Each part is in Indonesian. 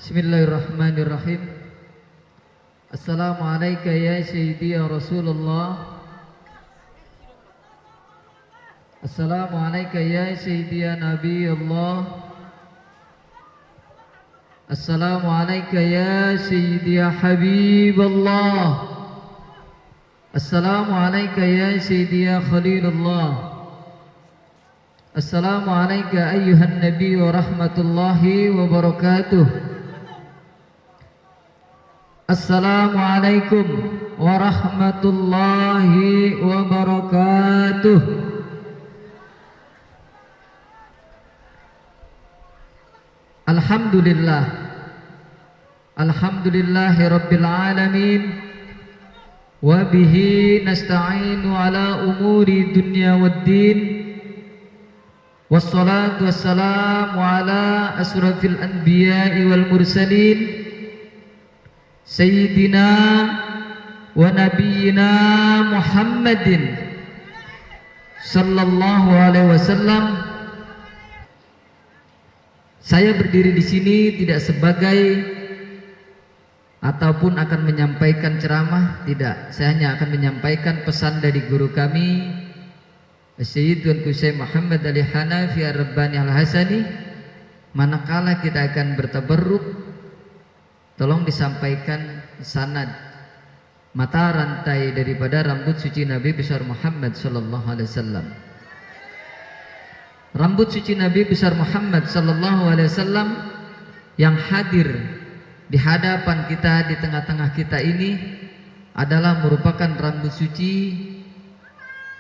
Bismillahirrahmanirrahim. Assalamualaikum ya Sayyidi ya Rasulullah. Assalamualaikum ya Sayyidi ya Nabi Allah. Assalamualaikum ya Sayyidi ya Habib Allah. Assalamualaikum ya Sayyidi ya Khalilullah. Assalamualaikum ayyuhan Nabi wa rahmatullahi wa barakatuh. Assalamualaikum warahmatullahi wabarakatuh. Alhamdulillah. Alhamdulillahi rabbil alamin. Wa bihi nasta'inu ala umuri dunya waddin. Wassalatu wassalamu ala asrafil anbiya'i wal mursalin Sayyidina wa nabiyyina Muhammadin sallallahu alaihi wasallam. Saya berdiri di sini tidak sebagai ataupun akan menyampaikan ceramah, tidak. Saya hanya akan menyampaikan pesan dari guru kami Sayyid Tuan Qusay Muhammad Ali Hanafi Ar-Rabbani Al-Hasani. Manakala kita akan bertabarruk, tolong disampaikan sanad mata rantai daripada rambut suci Nabi besar Muhammad sallallahu alaihi wasallam. Rambut suci Nabi besar Muhammad sallallahu alaihi wasallam yang hadir di hadapan kita, di tengah-tengah kita ini adalah merupakan rambut suci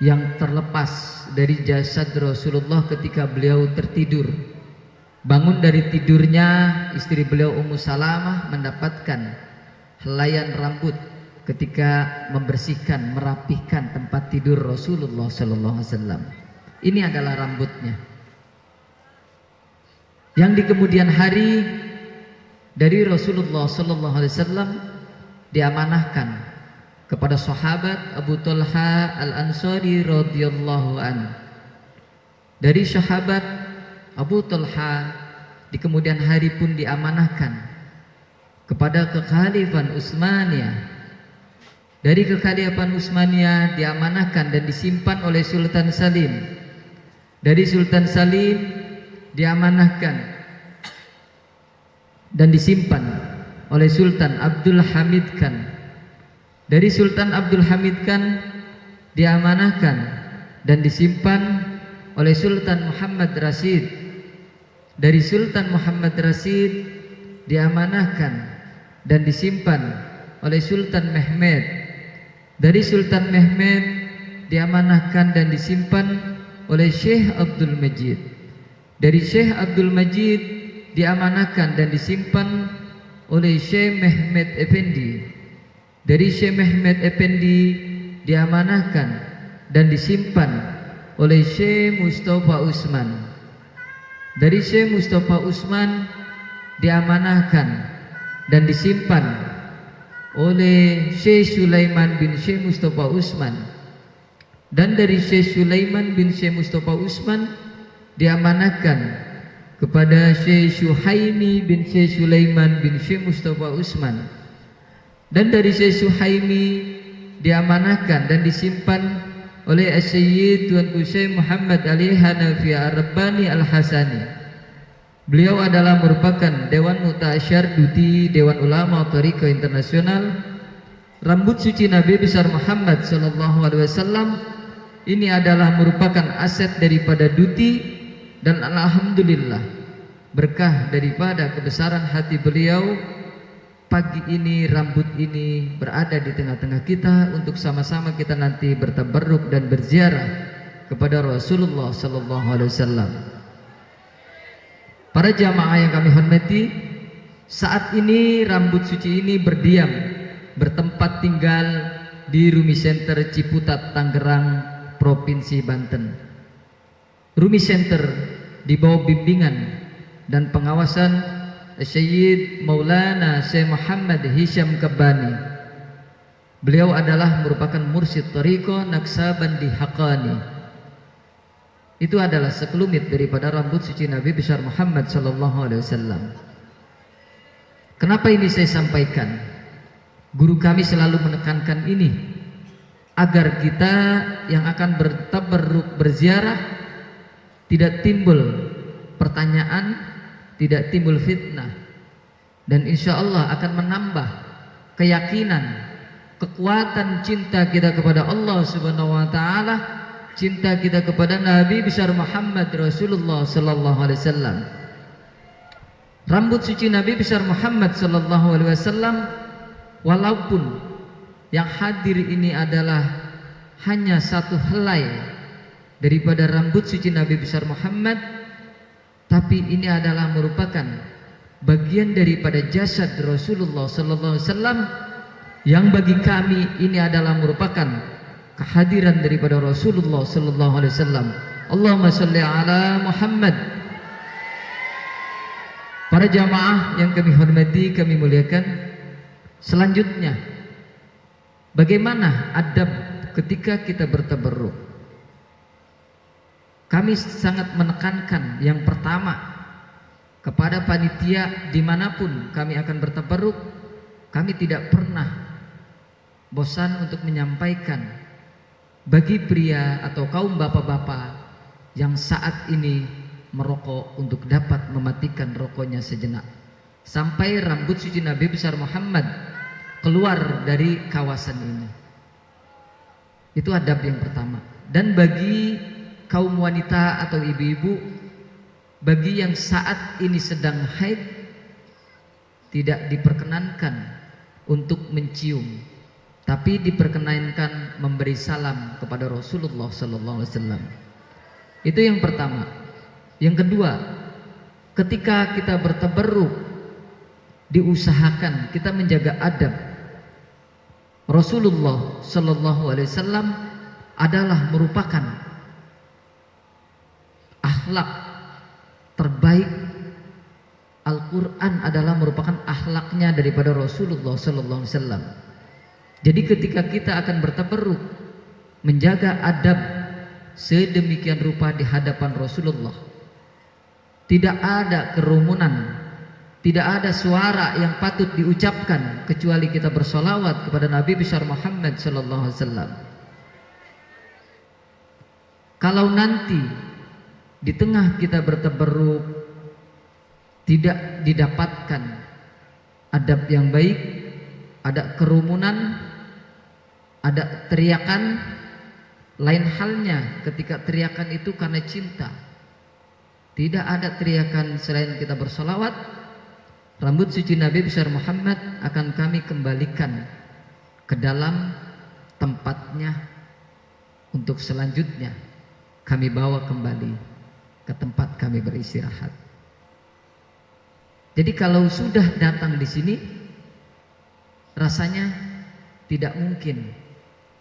yang terlepas dari jasad Rasulullah ketika beliau tertidur. Bangun dari tidurnya, istri beliau Ummu Salamah mendapatkan helaian rambut ketika membersihkan, merapihkan tempat tidur Rasulullah sallallahu alaihi wasallam. Ini adalah rambutnya. Yang di kemudian hari dari Rasulullah sallallahu alaihi wasallam diamanahkan kepada sahabat Abu Talha Al-Ansari radhiyallahu an. Dari sahabat Abu Talha di kemudian hari pun diamanahkan kepada Kekhalifan Utsmaniyah. Dari Kekhalifan Utsmaniyah diamanahkan dan disimpan oleh Sultan Salim. Dari Sultan Salim diamanahkan dan disimpan oleh Sultan Abdul Hamid Khan. Dari Sultan Abdul Hamid Khan diamanahkan dan disimpan oleh Sultan Muhammad Rashid. Dari Sultan Muhammad Rashid diamanahkan dan disimpan oleh Sultan Mehmed. Dari Sultan Mehmed diamanahkan dan disimpan oleh Syekh Abdul Majid. Dari Syekh Abdul Majid diamanahkan dan disimpan oleh Syekh Mehmed Effendi. Dari Syekh Mehmed Effendi diamanahkan dan disimpan oleh Syekh Mustafa Utsman. Dari Syekh Mustafa Utsman diamanahkan dan disimpan oleh Syekh Sulaiman bin Syekh Mustafa Utsman. Dan dari Syekh Sulaiman bin Syekh Mustafa Utsman diamanahkan kepada Syekh Suhaimi bin Syekh Sulaiman bin Syekh Mustafa Utsman. Dan dari Syekh Suhaimi diamanahkan dan disimpan oleh Sayyid Tuan Qusay Muhammad Ali Hanafi Ar-Rabbani Al-Hasani. Beliau adalah merupakan Dewan Mutaasyar Duti Dewan Ulama Thariqah Internasional. Rambut suci Nabi besar Muhammad sallallahu alaihi wasallam ini adalah merupakan aset daripada Duti, dan alhamdulillah berkah daripada kebesaran hati beliau. Pagi ini rambut ini berada di tengah-tengah kita untuk sama-sama kita nanti bertabarruk dan berziarah kepada Rasulullah sallallahu alaihi wasallam. Para jamaah yang kami hormati, saat ini rambut suci ini berdiam, bertempat tinggal di Rumi Center Ciputat, Tangerang, Provinsi Banten. Rumi Center di bawah bimbingan dan pengawasan Sayyid Maulana Syekh Muhammad Hisham Kabbani. Beliau adalah merupakan mursyid Thariqah Naqsabandi Haqqani. Itu adalah sekelumit daripada rambut suci Nabi besar Muhammad sallallahu alaihi wasallam. Kenapa ini saya sampaikan? Guru kami selalu menekankan ini agar kita yang akan bertabarruk berziarah tidak timbul pertanyaan, tidak timbul fitnah, dan insya Allah akan menambah keyakinan, kekuatan cinta kita kepada Allah Subhanahu wa taala, cinta kita kepada Nabi besar Muhammad Rasulullah sallallahu alaihi wasallam. Rambut suci Nabi besar Muhammad sallallahu alaihi wasallam, walaupun yang hadir ini adalah hanya satu helai daripada rambut suci Nabi besar Muhammad, tapi ini adalah merupakan bagian daripada jasad Rasulullah sallallahu alaihi wasallam, yang bagi kami ini adalah merupakan kehadiran daripada Rasulullah sallallahu alaihi wasallam. Allahumma shalli ala Muhammad. Para jamaah yang kami hormati, kami muliakan, selanjutnya bagaimana adab ketika kita bertabarruk? Kami sangat menekankan yang pertama kepada panitia dimanapun kami akan bertabarruk, kami tidak pernah bosan untuk menyampaikan bagi pria atau kaum bapak-bapak yang saat ini merokok untuk dapat mematikan rokoknya sejenak sampai rambut suci Nabi besar Muhammad keluar dari kawasan ini. Itu adab yang pertama. Dan bagi kaum wanita atau ibu-ibu, bagi yang saat ini sedang haid, tidak diperkenankan untuk mencium, tapi diperkenankan memberi salam kepada Rasulullah sallallahu alaihi wasallam. Itu yang pertama. Yang kedua, ketika kita bertabarruk, diusahakan kita menjaga adab. Rasulullah sallallahu alaihi wasallam adalah merupakan akhlak terbaik. Al-Quran adalah merupakan akhlaknya daripada Rasulullah sallallahu alaihi wasallam. Jadi ketika kita akan bertabarruk, menjaga adab sedemikian rupa di hadapan Rasulullah, tidak ada kerumunan, tidak ada suara yang patut diucapkan kecuali kita bersolawat kepada Nabi besar Muhammad sallallahu alaihi wasallam. Kalau nanti di tengah kita bertabarruk tidak didapatkan adab yang baik, ada kerumunan, ada teriakan, lain halnya ketika teriakan itu karena cinta. Tidak ada teriakan selain kita bersolawat, rambut suci Nabi besar Muhammad akan kami kembalikan ke dalam tempatnya untuk selanjutnya kami bawa kembali ke tempat kami beristirahat. Jadi kalau sudah datang di sini, rasanya tidak mungkin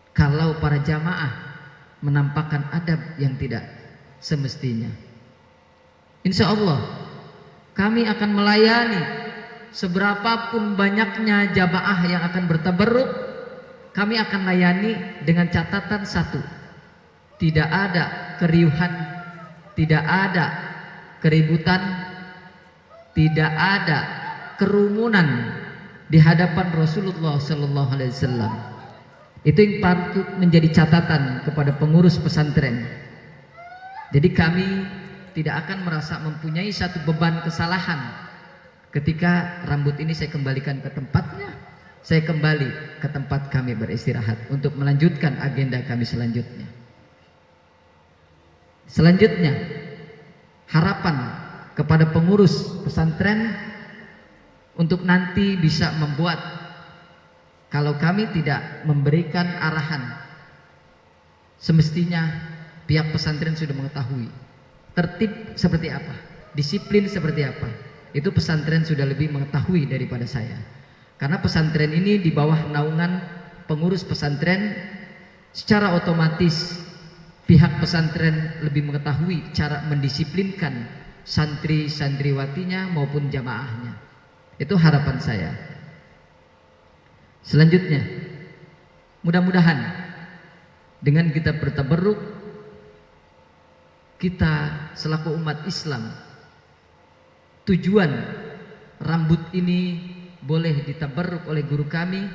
kalau para jamaah menampakkan adab yang tidak semestinya. Insya Allah kami akan melayani seberapapun banyaknya jamaah yang akan bertabarruk, kami akan layani dengan catatan satu: tidak ada keriuhan, tidak ada keributan, tidak ada kerumunan di hadapan Rasulullah sallallahu alaihi wasallam. Itu yang patut menjadi catatan kepada pengurus pesantren. Jadi kami tidak akan merasa mempunyai satu beban kesalahan ketika rambut ini saya kembalikan ke tempatnya, saya kembali ke tempat kami beristirahat untuk melanjutkan agenda kami selanjutnya. Selanjutnya, harapan kepada pengurus pesantren untuk nanti bisa membuat, kalau kami tidak memberikan arahan, semestinya pihak pesantren sudah mengetahui tertib seperti apa, disiplin seperti apa. Itu pesantren sudah lebih mengetahui daripada saya. Karena pesantren ini di bawah naungan pengurus pesantren, secara otomatis pihak pesantren lebih mengetahui cara mendisiplinkan santri-santriwatinya maupun jamaahnya. Itu harapan saya. Selanjutnya, mudah-mudahan dengan kita bertabarruk, kita selaku umat Islam, tujuan rambut ini boleh ditabarruk oleh guru kami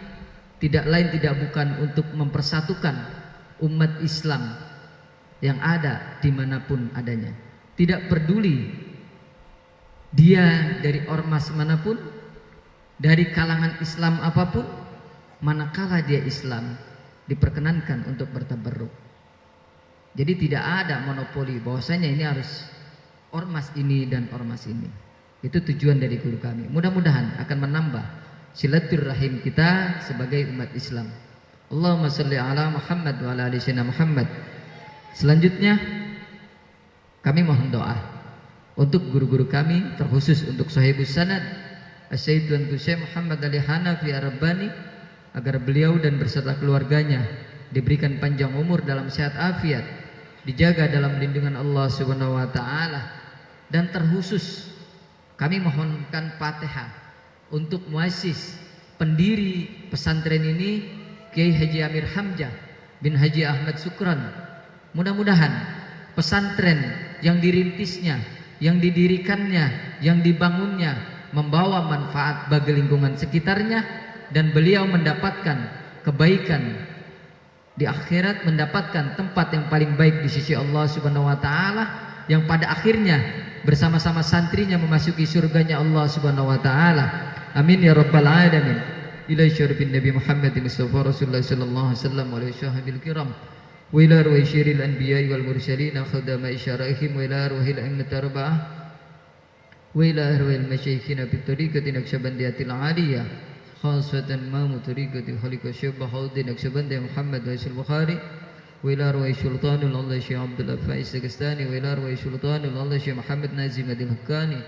tidak lain tidak bukan untuk mempersatukan umat Islam yang ada dimanapun adanya. Tidak peduli dia dari ormas manapun, dari kalangan Islam apapun, manakala dia Islam diperkenankan untuk bertabarruk. Jadi tidak ada monopoli bahwasanya ini harus ormas ini dan ormas ini. Itu tujuan dari guru kami. Mudah-mudahan akan menambah silaturahim kita sebagai umat Islam. Allahumma sholli ala Muhammad wa ala ali sayyidina Muhammad. Selanjutnya kami mohon doa untuk guru-guru kami, terkhusus untuk sahibus sanad Asy-Syaikh Tuan Syekh Muhammad Ali Hanafi Ar-Rabbani, agar beliau dan beserta keluarganya diberikan panjang umur dalam sehat afiat, dijaga dalam lindungan Allah Subhanahu wa taala, dan terkhusus kami mohonkan Fatihah untuk muassis pendiri pesantren ini, Kiai Haji Amir Hamzah bin Haji Ahmad Sukran. Mudah-mudahan pesantren yang dirintisnya, yang didirikannya, yang dibangunnya membawa manfaat bagi lingkungan sekitarnya, dan beliau mendapatkan kebaikan di akhirat, mendapatkan tempat yang paling baik di sisi Allah Subhanahu wa taala, yang pada akhirnya bersama-sama santrinya memasuki surganya Allah Subhanahu wa taala. Amin ya rabbal alamin. Ila syarifin Nabi Muhammad Mustafa Rasulullah sallallahu alaihi wasallam wa sahbihi kiram wa ila ruhi syiril anbiya wal mursalin khadama isyaraihim wa ila ruhil a'immat arba'ah wa ila ruhil masyayikhina bi tariqati naqsyabandiyatil aliyah khasatan ma tariqati khaliqa syabah haudin naqsyabandi Muhammad wa Bukhari wa ila ruhi sultanul Allah Syekh Abdul Faiz Sagastani wa ila ruhi sultanul Allah Syekh Muhammad Nazim Adil Haqqani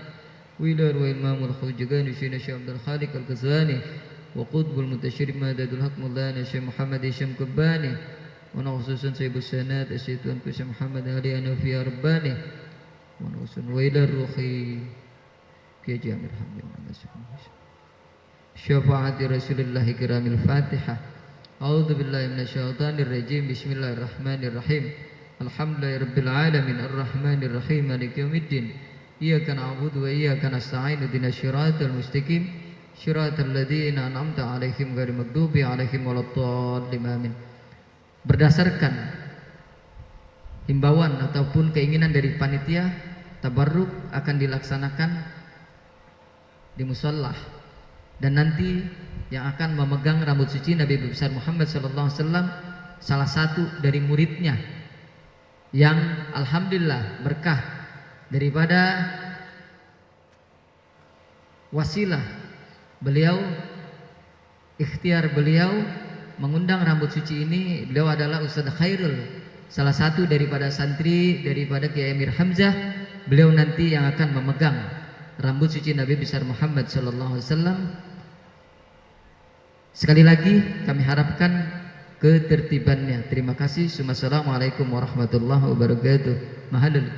wa ila ruhi Imamul Khujagani Syekh Abdul Khaliq Al-Ghazali wa qutbul mutasyirib madadul haq Maulana Syekh Muhammad Hisham Kubbani wa khususan Sayyidus Sanad Syekh Tuan Syekh Muhammad Ali Hanafi Ar-Rabbani wa khususan wa ila ruhi Kiai Amir Hamzah syafaati Rasulullah kiramil Fatihah. A'udzu billahi minasyaitonir rajim. Bismillahirrahmanirrahim. Alhamdulillahirabbil alamin arrahmanir rahim maliki yaumiddin. Iyyaka na'budu wa iyyaka nasta'in ihdinas siratal mustaqim siratal ladzina an'amta 'alaihim ghairil maghdubi 'alaihim waladdallin. Amin. Berdasarkan himbauan ataupun keinginan dari panitia, tabarruk akan dilaksanakan di musalla, dan nanti yang akan memegang rambut suci Nabi besar Muhammad sallallahu alaihi wasallam salah satu dari muridnya yang alhamdulillah berkah daripada wasilah beliau, ikhtiar beliau mengundang rambut suci ini. Beliau adalah Ustaz Khairul, salah satu daripada santri daripada Kiai Amir Hamzah. Beliau nanti yang akan memegang rambut suci Nabi besar Muhammad sallallahu alaihi wasallam. Sekali lagi kami harapkan ketertibannya. Terima kasih. Assalamualaikum warahmatullahi wabarakatuh. Mahal